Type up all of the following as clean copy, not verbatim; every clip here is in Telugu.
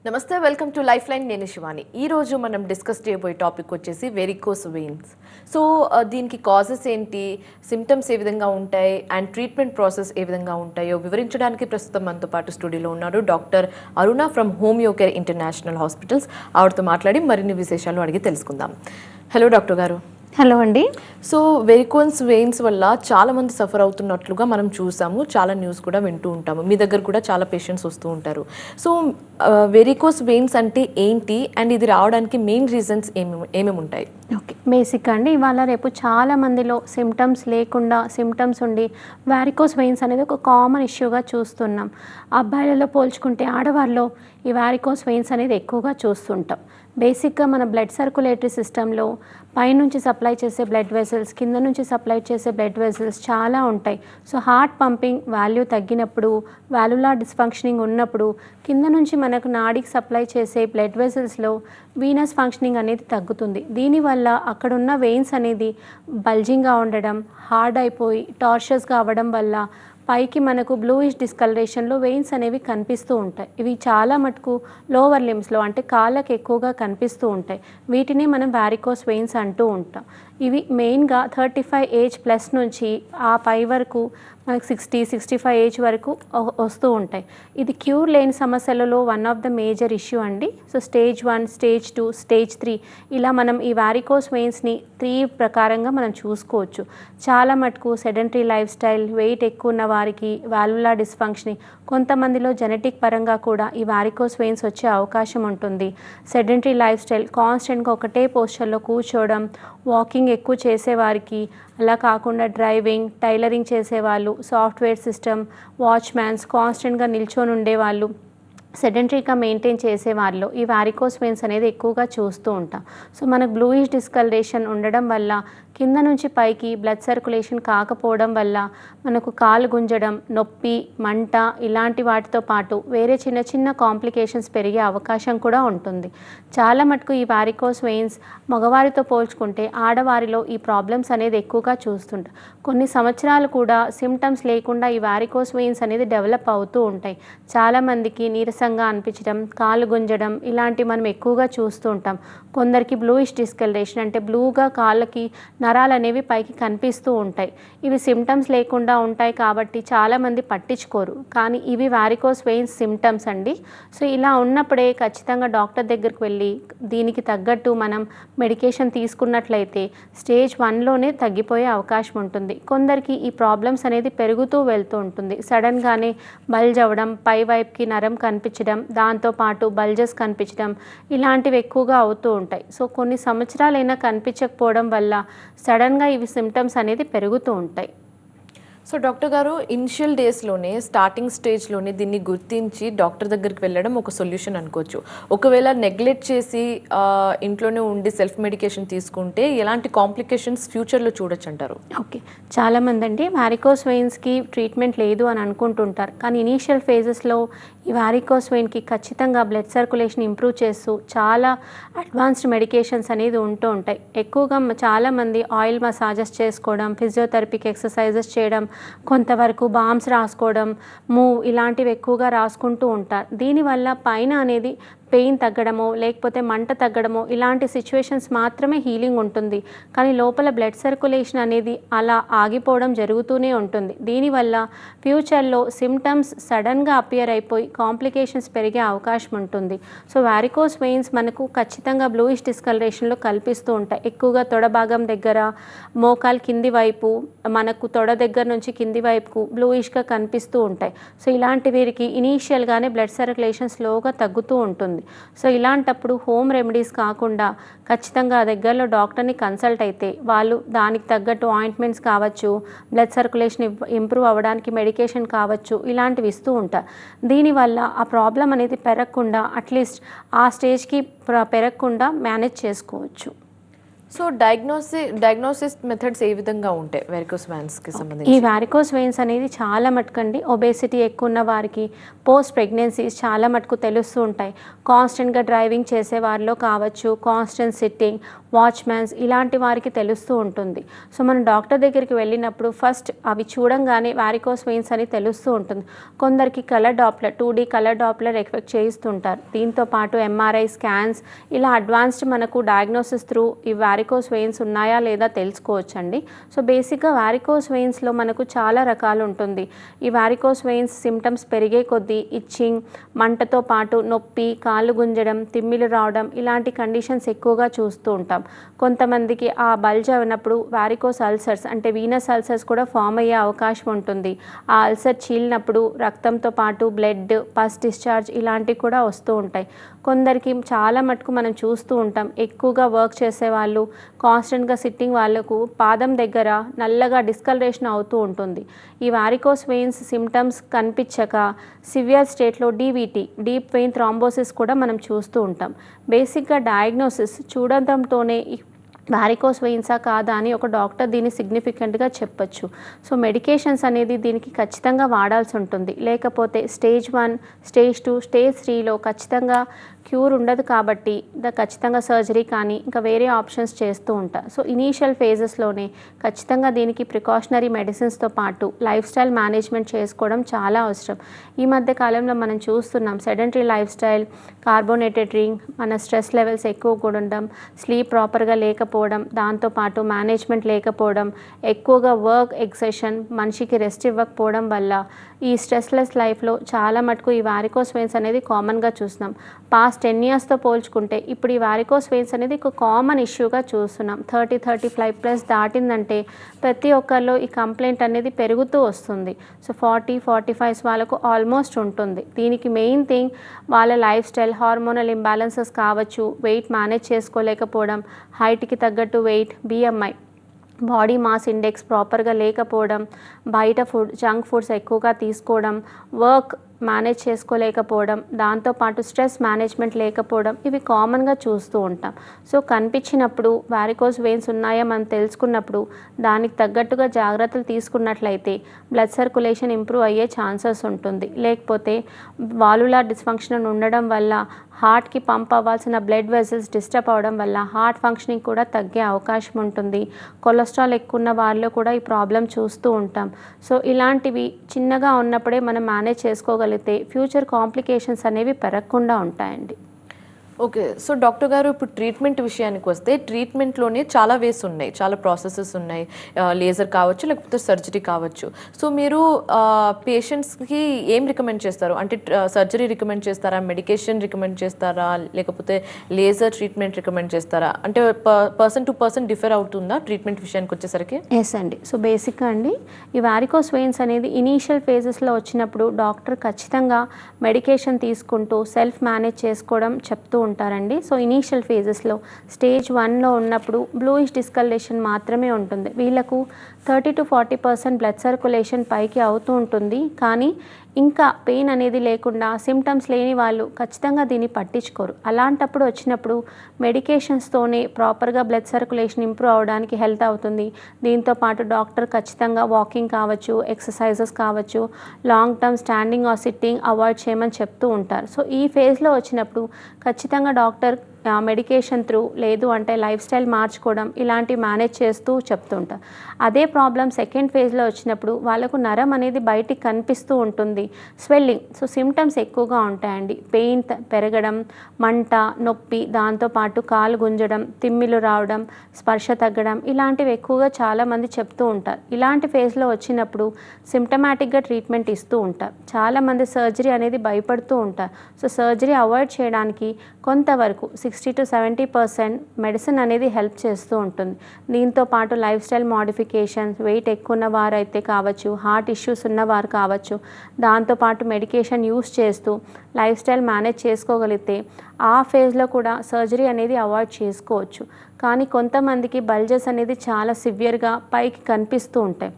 నమస్తే, వెల్కమ్ టు లైఫ్ లైన్. నేను శివాని. ఈరోజు మనం డిస్కస్ చేయబోయే టాపిక్ వచ్చేసి వెరికోస్ వెయిన్స్. సో దీనికి కాజెస్ ఏంటి, సిమ్టమ్స్ ఏ విధంగా ఉంటాయి అండ్ ట్రీట్మెంట్ ప్రాసెస్ ఏ విధంగా ఉంటాయో వివరించడానికి ప్రస్తుతం మనతో పాటు స్టూడియోలో ఉన్నారు doctor Aruna from homeo care international hospitals. ఆవిడతో మాట్లాడి మరిన్ని విశేషాలు అడిగి తెలుసుకుందాం. హలో డాక్టర్ గారు. హలో అండి. సో వెరికోస్ వెయిన్స్ వల్ల చాలామంది సఫర్ అవుతున్నట్లుగా మనం చూసాము, చాలా న్యూస్ కూడా వింటూ ఉంటాము. మీ దగ్గర కూడా చాలా పేషెంట్స్ వస్తూ ఉంటారు. సో వెరికోస్ వెయిన్స్ అంటే ఏంటి అండ్ ఇది రావడానికి మెయిన్ రీజన్స్ ఏమేమి ఉంటాయి? ఓకే, బేసిక్ అండి, ఇవాళ రేపు చాలా మందిలో సిమ్టమ్స్ లేకుండా సిమ్టమ్స్ ఉండి వారికోస్ వెయిన్స్ అనేది ఒక కామన్ ఇష్యూగా చూస్తున్నాం. అబ్బాయిలలో పోల్చుకుంటే ఆడవారిలో ఈ వారికోస్ వెయిన్స్ అనేది ఎక్కువగా చూస్తుంటాం. బేసిక్గా మన బ్లడ్ సర్క్యులేటరీ సిస్టంలో పైనుంచి సప్లై చేసే బ్లడ్ వెసల్స్, కింద నుంచి సప్లై చేసే బ్లడ్ వెసల్స్ చాలా ఉంటాయి. సో హార్ట్ పంపింగ్ వాల్యూ తగ్గినప్పుడు, వాల్యులార్ డిస్ఫంక్షనింగ్ ఉన్నప్పుడు కింద నుంచి మనకు నాడికి సప్లై చేసే బ్లడ్ వెసల్స్లో వీనస్ ఫంక్షనింగ్ అనేది తగ్గుతుంది. దీనివల్ల అక్కడున్న వెయిన్స్ అనేది బల్జింగ్గా ఉండడం, హార్డ్ అయిపోయి టార్షస్గా అవ్వడం వల్ల పైకి మనకు బ్లూయిష్ డిస్కలరేషన్లో వెయిన్స్ అనేవి కనిపిస్తూ ఉంటాయి. ఇవి చాలా మటుకు లోవర్ లిమ్స్లో అంటే కాళ్ళకి ఎక్కువగా కనిపిస్తూ ఉంటాయి. వీటిని మనం వారికోస్ వెయిన్స్ అంటూ ఉంటాం. ఇవి మెయిన్గా 35 ఏజ్ ప్లస్ నుంచి ఆ పై వరకు మనకు 60-65 ఏజ్ వరకు వస్తూ ఉంటాయి. ఇది క్యూర్ లేని సమస్యలలో one of the major issue అండి. సో స్టేజ్ 1, స్టేజ్ 2, స్టేజ్ 3 ఇలా మనం ఈ వారికోస్ వెయిన్స్ని 3 ప్రకారంగా మనం చూసుకోవచ్చు. చాలా మటుకు సెడెంటరీ లైఫ్ స్టైల్, వెయిట్ ఎక్కువ ఉన్న వారికి, వాల్వులార్ డిస్ఫంక్షనింగ్, కొంతమందిలో జెనెటిక్ పరంగా కూడా ఈ వారికోస్ వెయిన్స్ వచ్చే అవకాశం ఉంటుంది. సెడెంటరీ లైఫ్ స్టైల్, కాన్స్టెంట్గా ఒకటే పోస్చర్లో కూర్చోవడం, వాకింగ్ ఎక్కువ చేసేవారికి, అలా కాకుండా డ్రైవింగ్, టైలరింగ్ చేసేవాళ్ళు, సాఫ్ట్వేర్ సిస్టమ్, వాచ్మ్యాన్స్, కాన్స్టెంట్గా నిల్చొని ఉండేవాళ్ళు, సెడెంటరీగా మెయింటైన్ చేసే వారిలో ఈ వారికోస్ వెయిన్స్ అనేది ఎక్కువగా చూస్తూ ఉంటాం. సో మనకు బ్లూయిష్ డిస్కలరేషన్ ఉండడం వల్ల, కింద నుంచి పైకి బ్లడ్ సర్క్యులేషన్ కాకపోవడం వల్ల మనకు కాలు గుంజడం, నొప్పి, మంట ఇలాంటి వాటితో పాటు వేరే చిన్న చిన్న కాంప్లికేషన్స్ పెరిగే అవకాశం కూడా ఉంటుంది. చాలా మటుకు ఈ వారికోస్ వెయిన్స్ మగవారితో పోల్చుకుంటే ఆడవారిలో ఈ ప్రాబ్లమ్స్ అనేది ఎక్కువగా చూస్తుంటాం. కొన్ని సంవత్సరాలు కూడా సిమ్టమ్స్ లేకుండా ఈ వారికోస్ వెయిన్స్ అనేది డెవలప్ అవుతూ ఉంటాయి. చాలామందికి నీరసంగా అనిపించడం, కాలు గుంజడం ఇలాంటివి మనం ఎక్కువగా చూస్తూ ఉంటాం. కొందరికి బ్లూయిష్ డిస్కలరేషన్ అంటే బ్లూగా కాళ్ళకి నరాలు అనేవి పైకి కనిపిస్తూ ఉంటాయి. ఇవి సిమ్టమ్స్ లేకుండా ఉంటాయి కాబట్టి చాలామంది పట్టించుకోరు, కానీ ఇవి వారికోస్ వెయిన్స్ సిమ్టమ్స్ అండి. సో ఇలా ఉన్నప్పుడే ఖచ్చితంగా డాక్టర్ దగ్గరికి వెళ్ళి దీనికి తగ్గట్టు మనం మెడికేషన్ తీసుకున్నట్లయితే స్టేజ్ 1లోనే తగ్గిపోయే అవకాశం ఉంటుంది. కొందరికి ఈ ప్రాబ్లమ్స్ అనేది పెరుగుతూ వెళ్తూ ఉంటుంది. సడన్గానే బల్జ్ అవ్వడం, పై వైపుకి నరం కనిపించడం, దాంతోపాటు బల్జెస్ కనిపించడం ఇలాంటివి ఎక్కువగా అవుతూ ఉంటాయి. సో కొన్ని సంవత్సరాలైనా కనిపించకపోవడం వల్ల సడన్గా ఇవి సిమ్టమ్స్ అనేది పెరుగుతూ ఉంటాయి. సో డాక్టర్ గారు, ఇనిషియల్ డేస్లోనే, స్టార్టింగ్ స్టేజ్లోనే దీన్ని గుర్తించి డాక్టర్ దగ్గరికి వెళ్ళడం ఒక సొల్యూషన్ అనుకోవచ్చు. ఒకవేళ నెగ్లెక్ట్ చేసి ఇంట్లోనే ఉండి సెల్ఫ్ మెడికేషన్ తీసుకుంటే ఎలాంటి కాంప్లికేషన్స్ ఫ్యూచర్లో చూడొచ్చు అంటారు? ఓకే, చాలామంది అండి వారికోస్ వెయిన్స్కి ట్రీట్మెంట్ లేదు అని అనుకుంటుంటారు, కానీ ఇనీషియల్ ఫేజెస్లో ఈ వారికోస్ వెయిన్కి ఖచ్చితంగా బ్లడ్ సర్క్యులేషన్ ఇంప్రూవ్ చేస్తూ చాలా అడ్వాన్స్డ్ మెడికేషన్స్ అనేది ఉంటూ ఉంటాయి. ఎక్కువగా చాలామంది ఆయిల్ మసాజెస్ చేసుకోవడం, ఫిజియోథెరపీకి ఎక్సర్సైజెస్ చేయడం, కొంతవరకు బామ్స్ రాసుకోవడం, మూవ్ ఇలాంటివి ఎక్కువగా రాసుకుంటూ ఉంటారు. దీనివల్ల పైన అనేది పెయిన్ తగ్గడమో లేకపోతే మంట తగ్గడమో ఇలాంటి సిచ్యువేషన్స్ మాత్రమే హీలింగ్ ఉంటుంది, కానీ లోపల బ్లడ్ సర్క్యులేషన్ అనేది అలా ఆగిపోవడం జరుగుతూనే ఉంటుంది. దీనివల్ల ఫ్యూచర్లో సిమ్టమ్స్ సడన్గా అపియర్ అయిపోయి కాంప్లికేషన్స్ పెరిగే అవకాశం ఉంటుంది. సో వారికోస్ వెయిన్స్ మనకు ఖచ్చితంగా బ్లూయిష్ డిస్కలరేషన్లో కల్పిస్తూ ఉంటాయి. ఎక్కువగా తొడ భాగం దగ్గర, మోకాలు కింది వైపు, మనకు తొడ దగ్గర నుంచి కింది వైపుకు బ్లూయిష్గా కనిపిస్తూ ఉంటాయి. సో ఇలాంటి వీరికి ఇనీషియల్గానే బ్లడ్ సర్క్యులేషన్ స్లోగా తగ్గుతూ ఉంటుంది. సో ఇలాంటప్పుడు హోమ్ రెమెడీస్ కాకుండా ఖచ్చితంగా దగ్గరలో డాక్టర్ని కన్సల్ట్ అయితే వాళ్ళు దానికి తగ్గట్టు ఆయింట్మెంట్స్ కావచ్చు, బ్లడ్ సర్క్యులేషన్ ఇంప్రూవ్ అవ్వడానికి మెడికేషన్ కావచ్చు, ఇలాంటివి ఇస్తూ ఉంటారు. దీనివల్ల ఆ ప్రాబ్లం అనేది పెరగకుండా, అట్లీస్ట్ ఆ స్టేజ్కి పెరగకుండా మేనేజ్ చేసుకోవచ్చు. సో డయాగ్నోసిస్ మెథడ్స్ ఏ విధంగా ఉంటాయి వెరికోస్ వెయిన్స్కి ఈ సంబంధించి? వారికోస్ వెయిన్స్ అనేది చాలా మటుకండి ఒబేసిటీ ఎక్కువ ఉన్న వారికి, పోస్ట్ ప్రెగ్నెన్సీస్ చాలా మటుకు తెలుస్తూ ఉంటాయి. కాన్స్టెంట్గా డ్రైవింగ్ చేసే వారిలో కావచ్చు, కాన్స్టెంట్ సిట్టింగ్, వాచ్మ్యాన్స్ ఇలాంటి వారికి తెలుస్తూ ఉంటుంది. సో మనం డాక్టర్ దగ్గరికి వెళ్ళినప్పుడు ఫస్ట్ అవి చూడంగానే వారికోస్ వెయిన్స్ అని తెలుస్తూ ఉంటుంది. కొందరికి colour Doppler 2D colour Doppler effect చేయిస్తుంటారు. దీంతో పాటు ఎంఆర్ఐ స్కాన్స్ ఇలా అడ్వాన్స్డ్ మనకు డయాగ్నోసిస్ త్రూ ఈ వారికోస్ వెయిన్స్ ఉన్నాయా లేదా తెలుసుకోవచ్చండి. సో బేసిక్గా వారికోస్ వెయిన్స్లో మనకు చాలా రకాలు ఉంటుంది. ఈ వారికోస్ వెయిన్స్ సిమ్టమ్స్ పెరిగే కొద్దీ ఇచ్చింగ్, మంటతో పాటు నొప్పి, కాళ్ళు గుంజడం, తిమ్మిలు రావడం ఇలాంటి కండిషన్స్ ఎక్కువగా చూస్తూ ఉంటాం. కొంతమందికి ఆ బల్జ్ అయినప్పుడు వారికోస్ అల్సర్స్ అంటే వీనస్ అల్సర్స్ కూడా ఫామ్ అయ్యే అవకాశం ఉంటుంది. ఆ అల్సర్ చీలినప్పుడు రక్తంతో పాటు బ్లడ్, పస్ డిశ్చార్జ్ ఇలాంటివి కూడా వస్తూ ఉంటాయి. కొందరికి చాలా మటుకు మనం చూస్తూ ఉంటాం, ఎక్కువగా వర్క్ చేసేవాళ్ళు, కాన్స్టెంట్గా సిట్టింగ్ వాళ్ళకు పాదం దగ్గర నల్లగా డిస్కలరేషన్ అవుతూ ఉంటుంది. ఈ వారికోస్ వెయిన్స్ సిమ్టమ్స్ కనిపించక సివియర్ స్టేట్లో డీవీటీ, డీప్ వెయిన్ థ్రాంబోసిస్ కూడా మనం చూస్తూ ఉంటాం. బేసిక్గా డయాగ్నోసిస్ చూడటంతోనే వారికోస్ వెయిన్సా కాదా అని ఒక డాక్టర్ దీన్ని సిగ్నిఫికెంట్గా చెప్పచ్చు. సో మెడికేషన్స్ అనేది దీనికి ఖచ్చితంగా వాడాల్సి ఉంటుంది. లేకపోతే స్టేజ్ 1, స్టేజ్ 2, స్టేజ్ 3లో ఖచ్చితంగా క్యూర్ ఉండదు కాబట్టి ఖచ్చితంగా సర్జరీ కానీ ఇంకా వేరే ఆప్షన్స్ చేస్తూ ఉంటారు. సో ఇనీషియల్ ఫేజెస్లోనే ఖచ్చితంగా దీనికి ప్రికాషనరీ మెడిసిన్స్తో పాటు లైఫ్ స్టైల్ మేనేజ్మెంట్ చేసుకోవడం చాలా అవసరం. ఈ మధ్య కాలంలో మనం చూస్తున్నాం sedentary life style, carbonated drink, మన స్ట్రెస్ లెవెల్స్ ఎక్కువ ఉండడం, స్లీప్ ప్రాపర్గా లేకపోవడం, దాంతోపాటు మేనేజ్మెంట్ లేకపోవడం, ఎక్కువగా వర్క్ ఎగ్జెషన్, మనిషికి రెస్ట్ ఇవ్వకపోవడం వల్ల ఈ స్ట్రెస్లెస్ లైఫ్లో చాలా మటుకు ఈ వారికోస్ వెయిన్స్ అనేది కామన్గా చూస్తున్నాం. పాస్ట్ 10 ఇయర్స్తో పోల్చుకుంటే ఇప్పుడు ఈ వారికోస్ వెయిన్స్ అనేది ఒక కామన్ ఇష్యూగా చూస్తున్నాం. 30-35+ దాటిందంటే ప్రతి ఒక్కరిలో ఈ కంప్లైంట్ అనేది పెరుగుతూ వస్తుంది. సో 40-45 వాళ్ళకు ఆల్మోస్ట్ ఉంటుంది. దీనికి మెయిన్ థింగ్ వాళ్ళ లైఫ్ స్టైల్, హార్మోనల్ ఇంబ్యాలెన్సెస్ కావచ్చు, వెయిట్ మేనేజ్ చేసుకోలేకపోవడం, హైట్కి తగ్గట్టు weight, BMI, body mass index ప్రాపర్గా లేకపోవడం, బయట ఫుడ్, జంక్ ఫుడ్స్ ఎక్కువగా తీసుకోవడం, వర్క్ మేనేజ్ చేసుకోలేకపోవడం, దాంతోపాటు స్ట్రెస్ మేనేజ్మెంట్ లేకపోవడం ఇవి కామన్గా చూస్తూ ఉంటాం. సో కనిపించినప్పుడు వారికోస్ వెయిన్స్ ఉన్నాయా మనం తెలుసుకున్నప్పుడు దానికి తగ్గట్టుగా జాగ్రత్తలు తీసుకున్నట్లయితే బ్లడ్ సర్క్యులేషన్ ఇంప్రూవ్ అయ్యే ఛాన్సెస్ ఉంటుంది. లేకపోతే వాల్వులార్ డిస్ఫంక్షన్ ఉండడం వల్ల హార్ట్కి పంప్ అవ్వాల్సిన బ్లడ్ వెసల్స్ డిస్టర్బ్ అవ్వడం వల్ల హార్ట్ ఫంక్షనింగ్ కూడా తగ్గే అవకాశం ఉంటుంది. కొలెస్ట్రాల్ ఎక్కువ ఉన్న వారిలో కూడా ఈ ప్రాబ్లం చూస్తూ ఉంటాం. సో ఇలాంటివి చిన్నగా ఉన్నప్పుడే మనం మేనేజ్ చేసుకోగలిగితే ఫ్యూచర్ కాంప్లికేషన్స్ అనేవి పెరగకుండా ఉంటాయండి. ఓకే. సో డాక్టర్ గారు ఇప్పుడు ట్రీట్మెంట్ విషయానికి వస్తే ట్రీట్మెంట్లోనే చాలా వేస్ ఉన్నాయి, చాలా ప్రాసెసెస్ ఉన్నాయి. లేజర్ కావచ్చు, లేకపోతే సర్జరీ కావచ్చు. సో మీరు పేషెంట్స్కి ఏం రికమెండ్ చేస్తారు? అంటే సర్జరీ రికమెండ్ చేస్తారా, మెడికేషన్ రికమెండ్ చేస్తారా, లేకపోతే లేజర్ ట్రీట్మెంట్ రికమెండ్ చేస్తారా? అంటే పర్సన్ టు పర్సన్ డిఫర్ అవుతుందా ట్రీట్మెంట్ విషయానికి వచ్చేసరికి? ఎస్ అండి. సో బేసిక్గా అండి ఈ వారికోస్ వెయిన్స్ అనేది ఇనీషియల్ ఫేజెస్లో వచ్చినప్పుడు డాక్టర్ ఖచ్చితంగా మెడికేషన్ తీసుకుంటూ సెల్ఫ్ మేనేజ్ చేసుకోవడం చెప్తూ ఉంటారండి. సో ఇనీషియల్ ఫేజెస్లో స్టేజ్ 1లో ఉన్నప్పుడు బ్లూయిష్ డిస్కలరేషన్ మాత్రమే ఉంటుంది. వీళ్ళకు 30-40% బ్లడ్ సర్క్యులేషన్ పైకి అవుతూ ఉంటుంది. కానీ ఇంకా పెయిన్ అనేది లేకుండా సిమ్టమ్స్ లేని వాళ్ళు ఖచ్చితంగా దీన్ని పట్టించుకోరు. అలాంటప్పుడు వచ్చినప్పుడు మెడికేషన్స్తోనే ప్రాపర్గా బ్లడ్ సర్క్యులేషన్ ఇంప్రూవ్ అవ్వడానికి హెల్ప్ అవుతుంది. దీంతోపాటు డాక్టర్ ఖచ్చితంగా వాకింగ్ కావచ్చు, ఎక్సర్సైజెస్ కావచ్చు, long term standing or sitting avoid చేయమని చెప్తూ ఉంటారు. సో ఈ ఫేజ్లో వచ్చినప్పుడు ఖచ్చితంగా డాక్టర్ మెడికేషన్ త్రూ లేదు అంటే లైఫ్ స్టైల్ మార్చుకోవడం ఇలాంటివి మేనేజ్ చేస్తూ చెప్తుంటారు. అదే ప్రాబ్లం సెకండ్ ఫేజ్లో వచ్చినప్పుడు వాళ్ళకు నరం అనేది బయటికి కనిపిస్తూ ఉంటుంది, స్వెల్లింగ్. సో సిమ్టమ్స్ ఎక్కువగా ఉంటాయండి. పెయిన్ పెరగడం, మంట, నొప్పి, దాంతోపాటు కాలు గుంజడం, తిమ్మిలు రావడం, స్పర్శ తగ్గడం ఇలాంటివి ఎక్కువగా చాలామంది చెప్తూ ఉంటారు. ఇలాంటి ఫేజ్లో వచ్చినప్పుడు సిమ్టమాటిక్గా ట్రీట్మెంట్ ఇస్తూ ఉంటారు. చాలామంది సర్జరీ అనేది భయపడుతూ ఉంటారు. సో సర్జరీ అవాయిడ్ చేయడానికి కొంతవరకు 60-70% మెడిసిన్ అనేది హెల్ప్ చేస్తూ ఉంటుంది. దీంతో పాటు లైఫ్ స్టైల్ మోడిఫికేషన్స్, వెయిట్ ఎక్కువ ఉన్న వారైతే కావచ్చు, హార్ట్ ఇష్యూస్ ఉన్నవారు కావచ్చు, దాంతోపాటు మెడికేషన్ యూస్ చేస్తూ లైఫ్ స్టైల్ మేనేజ్ చేసుకోగలిగితే ఆ ఫేజ్లో కూడా సర్జరీ అనేది అవాయిడ్ చేసుకోవచ్చు. కానీ కొంతమందికి బల్జెస్ అనేది చాలా సివియర్గా పైకి కనిపిస్తూ ఉంటాయి.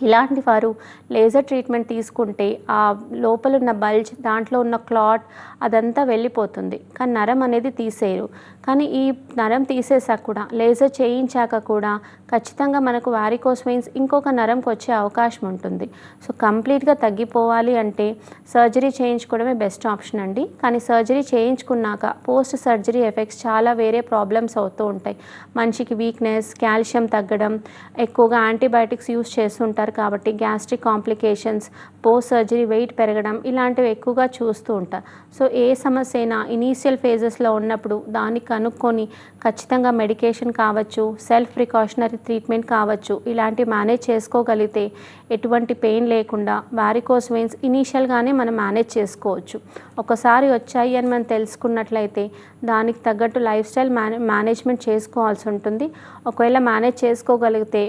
ఇలాంటి వారు లేజర్ ట్రీట్మెంట్ తీసుకుంటే ఆ లోపల ఉన్న బల్జ్, దాంట్లో ఉన్న క్లాట్ అదంతా వెళ్ళిపోతుంది. కానీ నరం అనేది తీసేయరు. కానీ ఈ నరం తీసేసాక కూడా లేజర్ చేయించాక కూడా ఖచ్చితంగా మనకు వారికోస్ వెయిన్స్ ఇంకొక నరంకి వచ్చే అవకాశం ఉంటుంది. సో కంప్లీట్గా తగ్గిపోవాలి అంటే సర్జరీ చేయించుకోవడమే బెస్ట్ ఆప్షన్ అండి. కానీ సర్జరీ చేయించుకున్నాక పోస్ట్ సర్జరీ ఎఫెక్ట్స్ చాలా వేరే ప్రాబ్లమ్స్ అవుతూ ఉంటాయి. మనిషికి వీక్నెస్, కాల్షియం తగ్గడం, ఎక్కువగా యాంటీబయాటిక్స్ యూస్ చేస్తుంటారు కాబట్టి gastric complications, post surgery weight పెరగడం ఇలాంటివి ఎక్కువగా చూస్తూ ఉంటారు. సో ఏ సమస్య అయినా ఇనీషియల్ ఫేజెస్లో ఉన్నప్పుడు దాన్ని కనుక్కొని ఖచ్చితంగా మెడికేషన్ కావచ్చు, సెల్ఫ్ ప్రికాషనరీ ట్రీట్మెంట్ కావచ్చు, ఇలాంటివి మేనేజ్ చేసుకోగలిగితే ఎటువంటి పెయిన్ లేకుండా వారికోస్ వెయిన్స్ ఇనీషియల్గానే మనం మేనేజ్ చేసుకోవచ్చు. ఒకసారి వచ్చాయి అని మనం తెలుసుకున్నట్లయితే దానికి తగ్గట్టు లైఫ్ స్టైల్ మేనేజ్మెంట్ చేసుకోవాల్సి ఉంటుంది. ఒకవేళ మేనేజ్ చేసుకోగలిగితే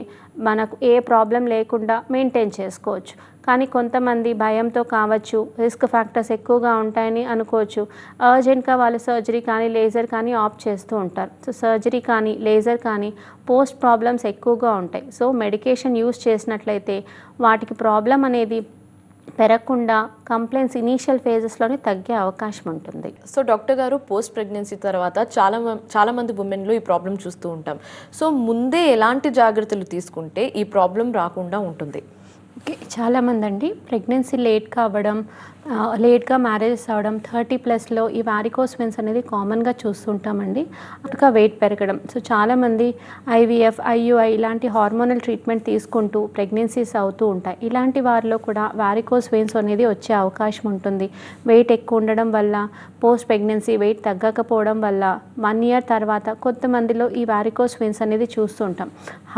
మనకు ఏ ప్రాబ్లం లేకుండా మెయింటైన్ చేసుకోవచ్చు. కానీ కొంతమంది భయంతో కావచ్చు, రిస్క్ ఫ్యాక్టర్స్ ఎక్కువగా ఉంటాయని అనుకోవచ్చు, అర్జెంట్గా వాళ్ళు సర్జరీ కానీ లేజర్ కానీ ఆప్ట్ చేస్తూ ఉంటారు. సో సర్జరీ కానీ లేజర్ కానీ పోస్ట్ ప్రాబ్లమ్స్ ఎక్కువగా ఉంటాయి. సో మెడికేషన్ యూస్ చేసినట్లయితే వాటికి ప్రాబ్లం అనేది పెరగకుండా కంప్లైంట్స్ ఇనీషియల్ ఫేజెస్లోనే తగ్గే అవకాశం ఉంటుంది. సో డాక్టర్ గారు, పోస్ట్ ప్రెగ్నెన్సీ తర్వాత చాలా మంది ఉమెన్లో ఈ ప్రాబ్లం చూస్తూ ఉంటాం. సో ముందే ఎలాంటి జాగ్రత్తలు తీసుకుంటే ఈ ప్రాబ్లం రాకుండా ఉంటుంది? ఓకే, చాలామంది అండి ప్రెగ్నెన్సీ లేట్గా అవ్వడం, లేట్గా మ్యారేజెస్ అవ్వడం, 30+లో ఈ వారికోస్ వెయిన్స్ అనేది కామన్గా చూస్తుంటామండి. అటుగా వెయిట్ పెరగడం. సో చాలామంది IVF, IUI ఇలాంటి హార్మోనల్ ట్రీట్మెంట్ తీసుకుంటూ ప్రెగ్నెన్సీస్ అవుతూ ఉంటాయి. ఇలాంటి వారిలో కూడా వారికోస్ వెయిన్స్ అనేది వచ్చే అవకాశం ఉంటుంది. వెయిట్ ఎక్కువ ఉండడం వల్ల, పోస్ట్ ప్రెగ్నెన్సీ వెయిట్ తగ్గకపోవడం వల్ల 1 ఇయర్ తర్వాత కొంతమందిలో ఈ వారికోస్ వెయిన్స్ అనేది చూస్తూ ఉంటాం.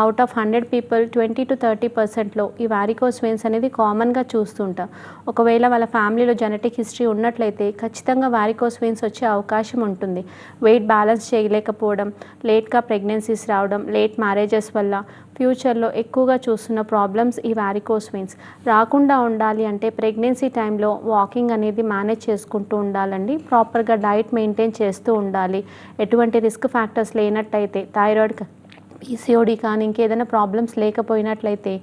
అవుట్ ఆఫ్ 100 పీపుల్ 20 to 30%లో ఈ వారికోస్ వెయిన్స్ అనేది కామన్గా చూస్తుంటాం. ఒకవేళ వాళ్ళ ఫ్యామిలీలో జెనెటిక్ హిస్టరీ ఉన్నట్లయితే ఖచ్చితంగా వారికోస్ వెయిన్స్ వచ్చే అవకాశం ఉంటుంది. వెయిట్ బ్యాలెన్స్ చేయలేకపోవడం, లేట్గా ప్రెగ్నెన్సీస్ రావడం, లేట్ మ్యారేజెస్ వల్ల ఫ్యూచర్లో ఎక్కువగా చూస్తున్న ప్రాబ్లమ్స్ ఈ వారికోస్ వెయిన్స్. రాకుండా ఉండాలి అంటే ప్రెగ్నెన్సీ టైంలో వాకింగ్ అనేది మేనేజ్ చేసుకుంటూ ఉండాలండి. ప్రాపర్గా డైట్ మెయింటైన్ చేస్తూ ఉండాలి. ఎటువంటి రిస్క్ ఫ్యాక్టర్స్ లేనట్టయితే, థైరాయిడ్, PCOD కానీ ఇంకేదైనా ప్రాబ్లమ్స్ లేకపోయినట్లయితే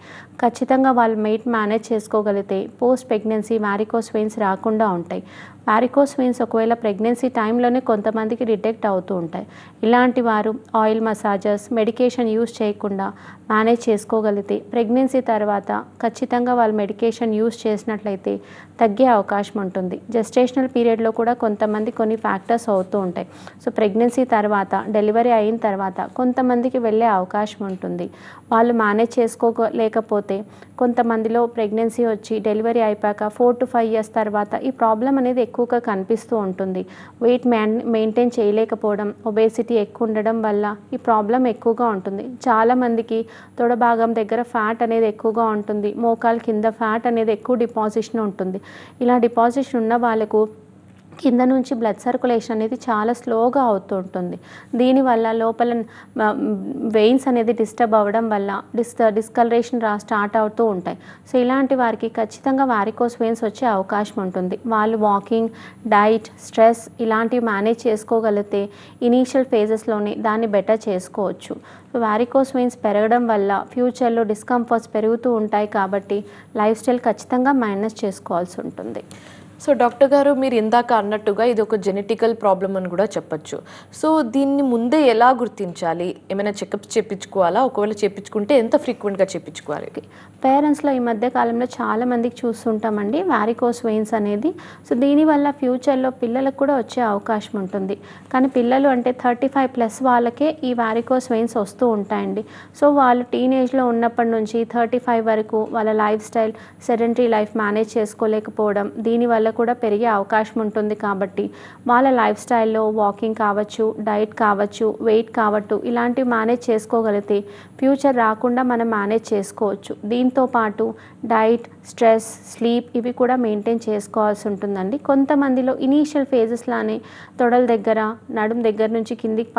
ఖచ్చితంగా వాళ్ళు వెయిట్ మేనేజ్ చేసుకోగలిగితే పోస్ట్ ప్రెగ్నెన్సీ వారికోస్ వెయిన్స్ రాకుండా ఉంటాయి. వారికోస్ వెయిన్స్ ఒకవేళ ప్రెగ్నెన్సీ టైంలోనే కొంతమందికి డిటెక్ట్ అవుతూ ఉంటాయి. ఇలాంటి వారు ఆయిల్ మసాజెస్, మెడికేషన్ యూస్ చేయకుండా మేనేజ్ చేసుకోగలిగితే ప్రెగ్నెన్సీ తర్వాత ఖచ్చితంగా వాళ్ళు మెడికేషన్ యూస్ చేసినట్లయితే తగ్గే అవకాశం ఉంటుంది. జెస్టేషనల్ పీరియడ్లో కూడా కొంతమంది కొన్ని ఫ్యాక్టర్స్ అవుతూ ఉంటాయి. సో ప్రెగ్నెన్సీ తర్వాత, డెలివరీ అయిన తర్వాత కొంతమందికి వెళ్ళే అవకాశం ఉంటుంది. వాళ్ళు మేనేజ్ చేసుకోలేకపోతే కొంతమందిలో ప్రెగ్నెన్సీ వచ్చి డెలివరీ అయిపోయాక 4 to 5 years తర్వాత ఈ ప్రాబ్లం అనేది ఎక్కువగా కనిపిస్తూ ఉంటుంది. వెయిట్ మెయింటైన్ చేయలేకపోవడం, ఒబేసిటీ ఎక్కువ ఉండడం వల్ల ఈ ప్రాబ్లం ఎక్కువగా ఉంటుంది. చాలామందికి తొడ భాగం దగ్గర ఫ్యాట్ అనేది ఎక్కువగా ఉంటుంది. మోకాలు కింద ఫ్యాట్ అనేది ఎక్కువ డిపాజిషన్ ఉంటుంది. ఇలా డిపాజిషన్ ఉన్న వాళ్ళకు కింద నుంచి బ్లడ్ సర్క్యులేషన్ అనేది చాలా స్లోగా అవుతూ ఉంటుంది. దీనివల్ల లోపల వెయిన్స్ అనేది డిస్టర్బ్ అవ్వడం వల్ల డిస్కలరేషన్ స్టార్ట్ అవుతూ ఉంటాయి. సో ఇలాంటి వారికి ఖచ్చితంగా వారికోస్ వెయిన్స్ వచ్చే అవకాశం ఉంటుంది. వాళ్ళు వాకింగ్, డైట్, స్ట్రెస్ ఇలాంటివి మేనేజ్ చేసుకోగలిగితే ఇనీషియల్ ఫేజెస్లోనే దాన్ని బెటర్ చేసుకోవచ్చు. వారికోస్ వెయిన్స్ పెరగడం వల్ల ఫ్యూచర్లో డిస్కంఫర్ట్స్ పెరుగుతూ ఉంటాయి కాబట్టి లైఫ్ స్టైల్ ఖచ్చితంగా మేనేజ్ చేసుకోవాల్సి ఉంటుంది. సో డాక్టర్ గారు, మీరు ఇందాక అన్నట్టుగా ఇది ఒక జెనెటికల్ ప్రాబ్లం అని కూడా చెప్పొచ్చు. సో దీన్ని ముందే ఎలా గుర్తించాలి? ఏమైనా చెకప్స్ చేయించుకోవాలా? ఒకవేళ చేయించుకుంటే ఎంత ఫ్రీక్వెంట్గా చేయించుకోవాలి? పేరెంట్స్లో ఈ మధ్య కాలంలో చాలా మందికి చూస్తుంటామండి వారికోస్ వెయిన్స్ అనేది. సో దీనివల్ల ఫ్యూచర్లో పిల్లలకు కూడా వచ్చే అవకాశం ఉంటుంది. కానీ పిల్లలు అంటే 35+ వాళ్ళకే ఈ వారికోస్ వెయిన్స్ వస్తూ ఉంటాయండి. సో వాళ్ళు టీనేజ్లో ఉన్నప్పటి నుంచి 35 వరకు వాళ్ళ life style, sedentary life manage చేసుకోలేకపోవడం, దీనివల్ల కూడా పెరిగే అవకాశం ఉంటుంది. కాబట్టి వాళ్ళ లైఫ్ స్టైల్లో వాకింగ్ కావచ్చు, డైట్ కావచ్చు, వెయిట్ కావచ్చు, ఇలాంటివి మేనేజ్ చేసుకోగలిగితే ఫ్యూచర్ రాకుండా మనం మేనేజ్ చేసుకోవచ్చు. దీంతో పాటు డైట్, స్ట్రెస్, స్లీప్ ఇవి కూడా మెయింటైన్ చేసుకోవాల్సి ఉంటుందండి. కొంతమందిలో ఇనీషియల్ ఫేజెస్లానే తొడల దగ్గర, నడుం దగ్గర నుంచి కిందికి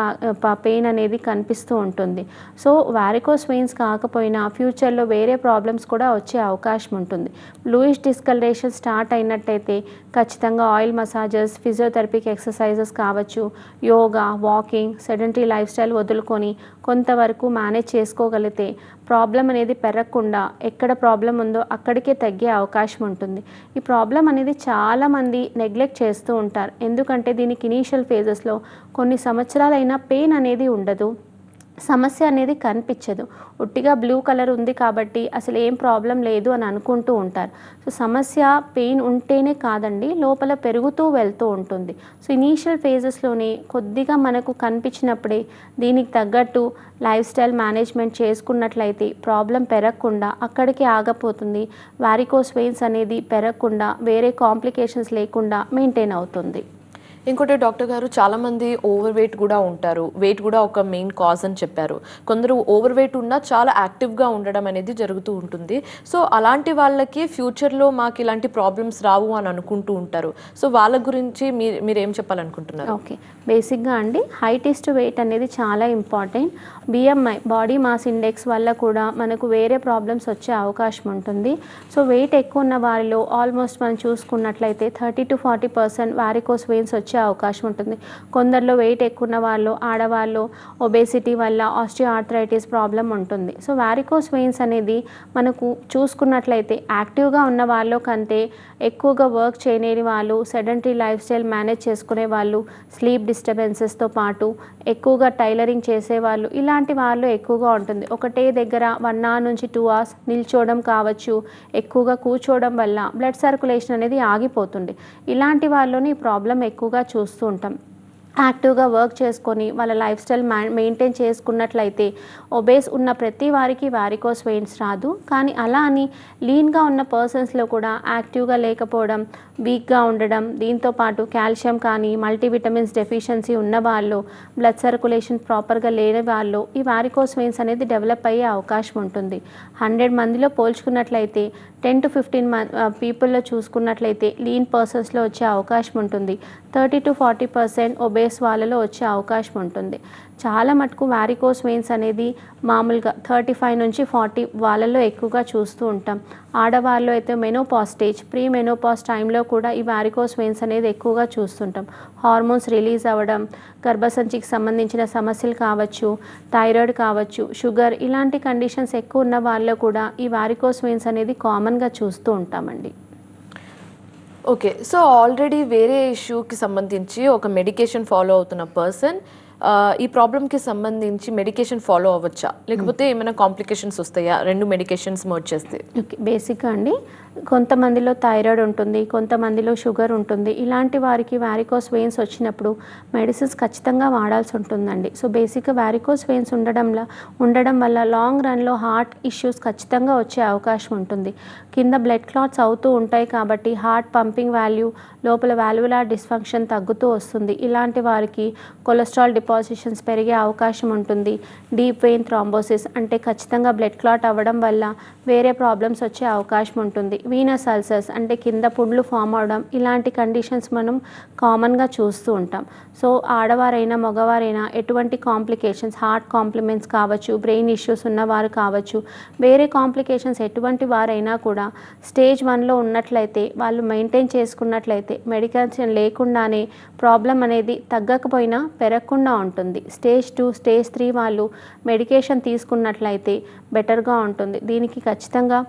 పెయిన్ అనేది కనిపిస్తూ ఉంటుంది. సో వారికోస్ వెయిన్స్ కాకపోయినా ఫ్యూచర్లో వేరే ప్రాబ్లమ్స్ కూడా వచ్చే అవకాశం ఉంటుంది. బ్లూయిష్ డిస్కలరేషన్ స్టార్ట్ అయినట్టయితే ఖచ్చితంగా ఆయిల్ మసాజెస్, ఫిజియోథెరపీకి ఎక్సర్సైజెస్ కావచ్చు, yoga, walking, sedentary life style వదులుకొని కొంతవరకు మేనేజ్ చేసుకోగలిగితే ప్రాబ్లం అనేది పెరగకుండా ఎక్కడ ప్రాబ్లం ఉందో అక్కడికే తగ్గే అవకాశం ఉంటుంది. ఈ ప్రాబ్లం అనేది చాలామంది నెగ్లెక్ట్ చేస్తూ ఉంటారు. ఎందుకంటే దీనికి ఇనీషియల్ ఫేజెస్లో కొన్ని సంవత్సరాలైనా పెయిన్ అనేది ఉండదు, సమస్య అనేది కనిపించదు. ఉట్టిగా బ్లూ కలర్ ఉంది కాబట్టి అసలు ఏం ప్రాబ్లం లేదు అని అనుకుంటూ ఉంటారు. సో సమస్య పెయిన్ ఉంటేనే కాదండి, లోపల పెరుగుతూ వెళ్తూ ఉంటుంది. సో ఇనీషియల్ ఫేజెస్లోనే కొద్దిగా మనకు కనిపించినప్పుడే దీనికి తగ్గట్టు లైఫ్ స్టైల్ మేనేజ్మెంట్ చేసుకున్నట్లయితే ప్రాబ్లం పెరగకుండా అక్కడికి ఆగపోతుంది. వారికోస్ వెయిన్స్ అనేది పెరగకుండా వేరే కాంప్లికేషన్స్ లేకుండా మెయింటైన్ అవుతుంది. ఇంకోటి డాక్టర్ గారు, చాలామంది ఓవర్ వెయిట్ కూడా ఉంటారు. వెయిట్ కూడా ఒక మెయిన్ కాజ్ అని చెప్పారు. కొందరు ఓవర్ వెయిట్ ఉన్నా చాలా యాక్టివ్గా ఉండడం అనేది జరుగుతూ ఉంటుంది. సో అలాంటి వాళ్ళకి ఫ్యూచర్లో మాకు ఇలాంటి ప్రాబ్లమ్స్ రావు అని అనుకుంటూ ఉంటారు. సో వాళ్ళ గురించి మీరేం చెప్పాలనుకుంటున్నారు? ఓకే, బేసిక్గా అండి హైట్ ఈస్ట్ వెయిట్ అనేది చాలా important. BMI, body mass index వల్ల కూడా మనకు వేరే ప్రాబ్లమ్స్ వచ్చే అవకాశం ఉంటుంది. సో వెయిట్ ఎక్కువ ఉన్న వారిలో ఆల్మోస్ట్ మనం చూసుకున్నట్లయితే 30 to 40% వారికోస్ వెయిన్స్ వచ్చే అవకాశం ఉంటుంది. కొందరిలో వెయిట్ ఎక్కువ ఉన్న వాళ్ళు, ఆడవాళ్ళు ఒబేసిటీ వల్ల ఆస్టియోఆర్థరైటిస్ ప్రాబ్లం ఉంటుంది. సో వారికోస్ వెయిన్స్ అనేది మనకు చూసుకున్నట్లయితే యాక్టివ్గా ఉన్న వాళ్ళ కంటే ఎక్కువగా వర్క్ చేయలేని వాళ్ళు, సెడెంటరీ లైఫ్ స్టైల్ మేనేజ్ చేసుకునే వాళ్ళు, స్లీప్ డిస్టర్బెన్సెస్తో పాటు ఎక్కువగా టైలరింగ్ చేసేవాళ్ళు, ఇలాంటి వాళ్ళు ఎక్కువగా ఉంటుంది. ఒకటే దగ్గర 1 hour నుంచి 2 hours నిల్చోవడం కావచ్చు, ఎక్కువగా కూర్చోవడం వల్ల బ్లడ్ సర్క్యులేషన్ అనేది ఆగిపోతుంది. ఇలాంటి వాళ్ళని ప్రాబ్లం ఎక్కువగా చూస్తూ ఉంటాం. యాక్టివ్గా వర్క్ చేసుకొని వాళ్ళ లైఫ్ స్టైల్ మెయింటైన్ చేసుకున్నట్లయితే ఒబేస్ ఉన్న ప్రతి వారికి వారికోస్ వెయిన్స్ రాదు. కానీ అలా అని లీన్గా ఉన్న పర్సన్స్లో కూడా యాక్టివ్గా లేకపోవడం, వీక్గా ఉండడం, దీంతోపాటు కాల్షియం కానీ మల్టీవిటమిన్స్ డెఫిషియన్సీ ఉన్న వాళ్ళు, బ్లడ్ సర్క్యులేషన్ ప్రాపర్గా లేని వాళ్ళు ఈ వారికోస్ వెయిన్స్ అనేది డెవలప్ అయ్యే అవకాశం ఉంటుంది. 100 మందిలో పోల్చుకున్నట్లయితే 10 to 15 పీపుల్లో చూసుకున్నట్లయితే లీన్ పర్సన్స్లో వచ్చే అవకాశం ఉంటుంది. 30 to 40% ఒబేస్ వాళ్ళలో వచ్చే అవకాశం ఉంటుంది. చాలా మటుకు వారికోస్ వెయిన్స్ అనేది మామూలుగా 35 నుంచి 40 వాళ్ళలో ఎక్కువగా చూస్తూ ఉంటాం. ఆడవాళ్ళు అయితే మెనోపాజ్ స్టేజ్, ప్రీ మెనోపాజ్ టైంలో కూడా ఈ వారికోస్ వెయిన్స్ అనేది ఎక్కువగా చూస్తుంటాం. హార్మోన్స్ రిలీజ్ అవ్వడం, గర్భసంచికి సంబంధించిన సమస్యలు కావచ్చు, థైరాయిడ్ కావచ్చు, షుగర్, ఇలాంటి కండిషన్స్ ఎక్కువ ఉన్న వాళ్ళలో కూడా ఈ వారికోస్ వెయిన్స్ అనేది కామన్గా చూస్తూ ఉంటామండి. ఓకే, సో ఆల్రెడీ వేరే ఇష్యూకి సంబంధించి ఒక మెడికేషన్ ఫాలో అవుతున్న పర్సన్ ఈ ప్రాబ్లమ్కి సంబంధించి మెడికేషన్ ఫాలో అవ్వచ్చా, లేకపోతే ఏమైనా కాంప్లికేషన్స్ వస్తాయా 2 మెడికేషన్స్ మర్జ్ చేస్తే? ఓకే, బేసిక్గా అండి కొంతమందిలో థైరాయిడ్ ఉంటుంది, కొంతమందిలో షుగర్ ఉంటుంది. ఇలాంటి వారికి వారికోస్ వెయిన్స్ వచ్చినప్పుడు మెడిసిన్స్ ఖచ్చితంగా వాడాల్సి ఉంటుందండి. సో బేసిక్గా వారికోస్ వెయిన్స్ ఉండడం వల్ల లాంగ్ రన్లో హార్ట్ ఇష్యూస్ ఖచ్చితంగా వచ్చే అవకాశం ఉంటుంది. కింద బ్లడ్ క్లాట్స్ అవుతూ ఉంటాయి కాబట్టి హార్ట్ పంపింగ్ వాల్యూ, లోపల వాల్వులార్ డిస్ఫంక్షన్ తగ్గుతూ వస్తుంది. ఇలాంటి వారికి కొలెస్ట్రాల్ డిపాజిషన్స్ పెరిగే అవకాశం ఉంటుంది. డీప్ వెయిన్ థ్రాంబోసిస్ అంటే ఖచ్చితంగా బ్లడ్ క్లాట్ అవ్వడం వల్ల వేరే ప్రాబ్లమ్స్ వచ్చే అవకాశం ఉంటుంది. వీనస్ అల్సర్స్ అంటే కింద పుండ్లు ఫామ్ అవడం, ఇలాంటి కండిషన్స్ మనం కామన్గా చూస్తూ ఉంటాం. సో ఆడవారైనా మగవారైనా ఎటువంటి కాంప్లికేషన్స్, హార్ట్ కాంప్లిమెంట్స్ కావచ్చు, బ్రెయిన్ ఇష్యూస్ ఉన్నవారు కావచ్చు, వేరే కాంప్లికేషన్స్ ఎటువంటి వారైనా కూడా స్టేజ్ 1లో ఉన్నట్లయితే వాళ్ళు మెయింటైన్ చేసుకున్నట్లయితే మెడికేషన్ లేకుండానే ప్రాబ్లం అనేది తగ్గకపోయినా పెరగకుండా ఉంటుంది. స్టేజ్ 2, స్టేజ్ 3 వాళ్ళు మెడికేషన్ తీసుకున్నట్లయితే బెటర్గా ఉంటుంది. దీనికి ఖచ్చితంగా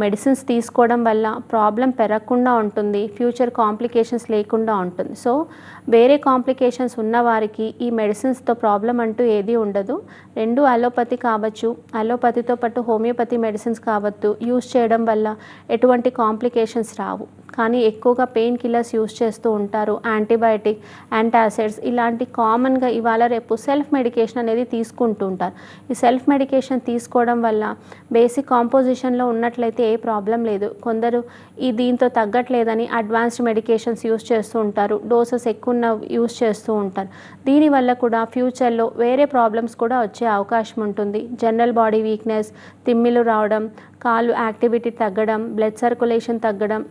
మెడిసిన్స్ తీసుకోవడం వల్ల ప్రాబ్లం పెరగకుండా ఉంటుంది, ఫ్యూచర్ కాంప్లికేషన్స్ లేకుండా ఉంటుంది. సో వేరే కాంప్లికేషన్స్ ఉన్నవారికి ఈ మెడిసిన్స్తో ప్రాబ్లం అంటూ ఏది ఉండదు. 2 అలోపతి కావచ్చు, అలోపతితో పాటు హోమియోపతి మెడిసిన్స్ కావచ్చు, యూస్ చేయడం వల్ల ఎటువంటి కాంప్లికేషన్స్ రావు. కానీ ఎక్కువగా పెయిన్ కిల్లర్స్ యూస్ చేస్తూ ఉంటారు, యాంటీబయాటిక్, యాంటాసిడ్స్, ఇలాంటి కామన్గా ఇవాళ రేపు సెల్ఫ్ మెడికేషన్ అనేది తీసుకుంటూ ఉంటారు. ఈ సెల్ఫ్ మెడికేషన్ తీసుకోవడం వల్ల బేసిక్ కాంపోజిషన్లో ఉన్నట్లయితే ఏ ప్రాబ్లం లేదు. కొందరు దీంతో తగ్గట్లేదని అడ్వాన్స్డ్ మెడికేషన్స్ యూస్ చేస్తూ ఉంటారు, డోసెస్ ఎక్కువ యూస్ చేస్తూ ఉంటారు. దీనివల్ల కూడా ఫ్యూచర్లో వేరే ప్రాబ్లమ్స్ కూడా వచ్చే అవకాశం ఉంటుంది. జనరల్ బాడీ వీక్నెస్, తిమ్మిలు రావడం, కాళ్ళు యాక్టివిటీ తగ్గడం, బ్లడ్ సర్క్యులేషన్ తగ్గడం,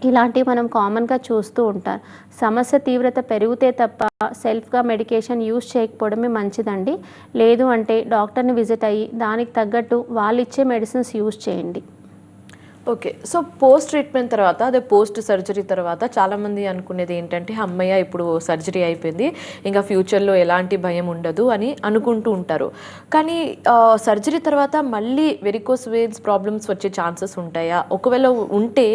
ఇలాంటివి మనం కామన్గా చూస్తూ ఉంటారు. సమస్య తీవ్రత పెరిగితే తప్ప సెల్ఫ్గా మెడికేషన్ యూస్ చేయకపోవడమే మంచిదండి. లేదు అంటే డాక్టర్ని విజిట్ అయ్యి దానికి తగ్గట్టు వాళ్ళు ఇచ్చే మెడిసిన్స్ యూస్ చేయండి. ఓకే. సో పోస్ట్ ట్రీట్మెంట్ తర్వాత అదే పోస్ట్ సర్జరీ తర్వాత చాలామంది అనుకునేది ఏంటంటే అమ్మయ్య ఇప్పుడు సర్జరీ అయిపోయింది ఇంకా ఫ్యూచర్లో ఎలాంటి భయం ఉండదు అని అనుకుంటూ ఉంటారు. కానీ సర్జరీ తర్వాత మళ్ళీ వెరికోస్ వెయిన్స్ ప్రాబ్లమ్స్ వచ్చే ఛాన్సెస్ ఉంటాయా? ఒకవేళ ఉంటే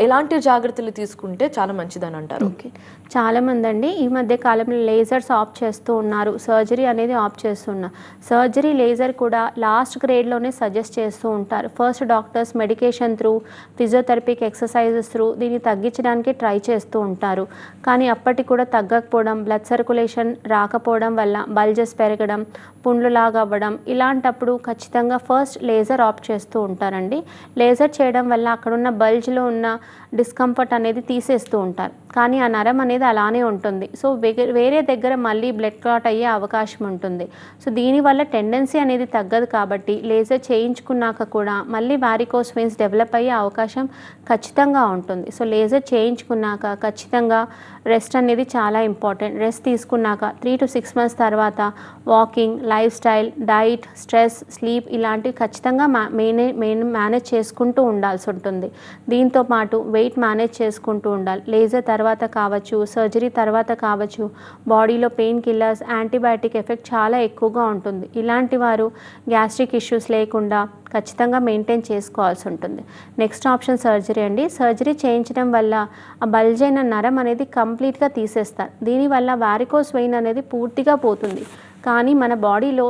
ఎలాంటి జాగ్రత్తలు తీసుకుంటే చాలా మంచిదని అంటారు? ఓకే. చాలామంది అండి ఈ మధ్య కాలంలో లేజర్స్ ఆప్ చేస్తూ ఉన్నారు, సర్జరీ అనేది ఆప్ చేస్తున్నారు. సర్జరీ లేజర్ కూడా లాస్ట్ గ్రేడ్లోనే సజెస్ట్ చేస్తూ ఉంటారు. ఫస్ట్ డాక్టర్స్ మెడికేషన్ త్రూ, ఫిజియోథెరపీకి ఎక్సర్సైజెస్ త్రూ దీన్ని తగ్గించడానికి ట్రై చేస్తూ ఉంటారు. కానీ అప్పటికి కూడా తగ్గకపోవడం, బ్లడ్ సర్క్యులేషన్ రాకపోవడం వల్ల బల్జెస్ పెరగడం, పుండ్లులాగా అవ్వడం, ఇలాంటప్పుడు ఖచ్చితంగా ఫస్ట్ లేజర్ ఆప్ చేస్తూ ఉంటారండి. లేజర్ చేయడం వల్ల అక్కడున్న బల్జ్లో ఉన్న డిస్కంఫర్ట్ అనేది తీసేస్తూ ఉంటారు. కానీ ఆ నరం అనేది అలానే ఉంటుంది. సో వేరే దగ్గర మళ్ళీ బ్లడ్ క్లాట్ అయ్యే అవకాశం ఉంటుంది. సో దీనివల్ల టెండెన్సీ అనేది తగ్గదు కాబట్టి లేజర్ చేయించుకున్నాక కూడా మళ్ళీ వారికోస్ వెయిన్స్ డెవలప్ అయ్యే అవకాశం ఖచ్చితంగా ఉంటుంది. సో లేజర్ చేయించుకున్నాక ఖచ్చితంగా రెస్ట్ అనేది చాలా ఇంపార్టెంట్. రెస్ట్ తీసుకున్నాక 3 to 6 months తర్వాత walking, life style, diet, stress, sleep ఇలాంటివి ఖచ్చితంగా మేనేజ్ చేసుకుంటూ ఉండాల్సి ఉంటుంది. దీంతో పాటు వెయిట్ మేనేజ్ చేసుకుంటూ ఉండాలి. లేజర్ తర్వాత కావచ్చు, సర్జరీ తర్వాత కావచ్చు, బాడీలో పెయిన్ కిల్లర్స్, యాంటీబయాటిక్ ఎఫెక్ట్ చాలా ఎక్కువగా ఉంటుంది. ఇలాంటి వారు గ్యాస్ట్రిక్ ఇష్యూస్ లేకుండా ఖచ్చితంగా మెయింటైన్ చేసుకోవాల్సి ఉంటుంది. నెక్స్ట్ ఆప్షన్ సర్జరీ అండి. సర్జరీ చేయించడం వల్ల ఆ బల్జ్ అయిన నరం అనేది కంప్లీట్గా తీసేస్తారు. దీనివల్ల వారికోస్ వెయిన్ అనేది పూర్తిగా పోతుంది. కానీ మన బాడీలో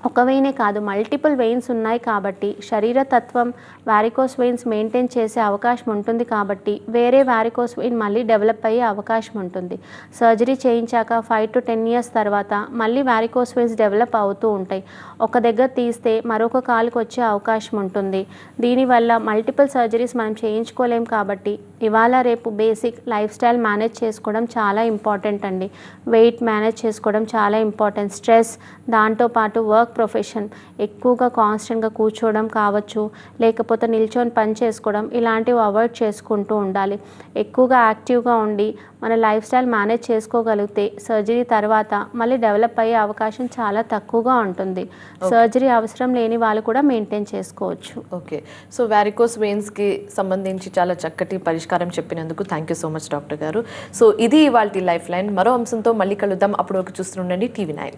ఒక వెయినే కాదు, మల్టిపుల్ వెయిన్స్ ఉన్నాయి కాబట్టి శరీర తత్వం వారికోస్ వెయిన్స్ మెయింటైన్ చేసే అవకాశం ఉంటుంది కాబట్టి వేరే వారికోస్ వెయిన్ మళ్ళీ డెవలప్ అయ్యే అవకాశం ఉంటుంది. సర్జరీ చేయించాక 5 to 10 years తర్వాత మళ్ళీ వారికోస్ వెయిన్స్ డెవలప్ అవుతూ ఉంటాయి. ఒక దగ్గర తీస్తే మరొక కాలుకి వచ్చే అవకాశం ఉంటుంది. దీనివల్ల మల్టిపుల్ సర్జరీస్ మనం చేయించుకోలేం కాబట్టి ఇవాళ రేపు బేసిక్ లైఫ్ స్టైల్ మేనేజ్ చేసుకోవడం చాలా ఇంపార్టెంట్ అండి. వెయిట్ మేనేజ్ చేసుకోవడం చాలా ఇంపార్టెంట్. స్ట్రెస్, దాంతోపాటు వర్క్ ప్రొఫెషన్, ఎక్కువగా కాన్స్టెంట్గా కూర్చోవడం కావచ్చు, లేకపోతే నిల్చొని పని చేసుకోవడం, ఇలాంటివి అవాయిడ్ చేసుకుంటూ ఉండాలి. ఎక్కువగా యాక్టివ్గా ఉండి మన లైఫ్ స్టైల్ మేనేజ్ చేసుకోగలిగితే సర్జరీ తర్వాత మళ్ళీ డెవలప్ అయ్యే అవకాశం చాలా తక్కువగా ఉంటుంది. సర్జరీ అవసరం లేని వాళ్ళు కూడా మెయింటైన్ చేసుకోవచ్చు. ఓకే. సో వారికోస్ వెయిన్స్కి సంబంధించి చాలా చక్కటి పరిష్కారం చెప్పినందుకు thank you so much doctor గారు. సో ఇది ఇవాల్టి లైఫ్ లైన్. మరో అంశంతో మళ్ళీ కలుద్దాం. అప్పుడు వరకు చూస్తుండండి TV9.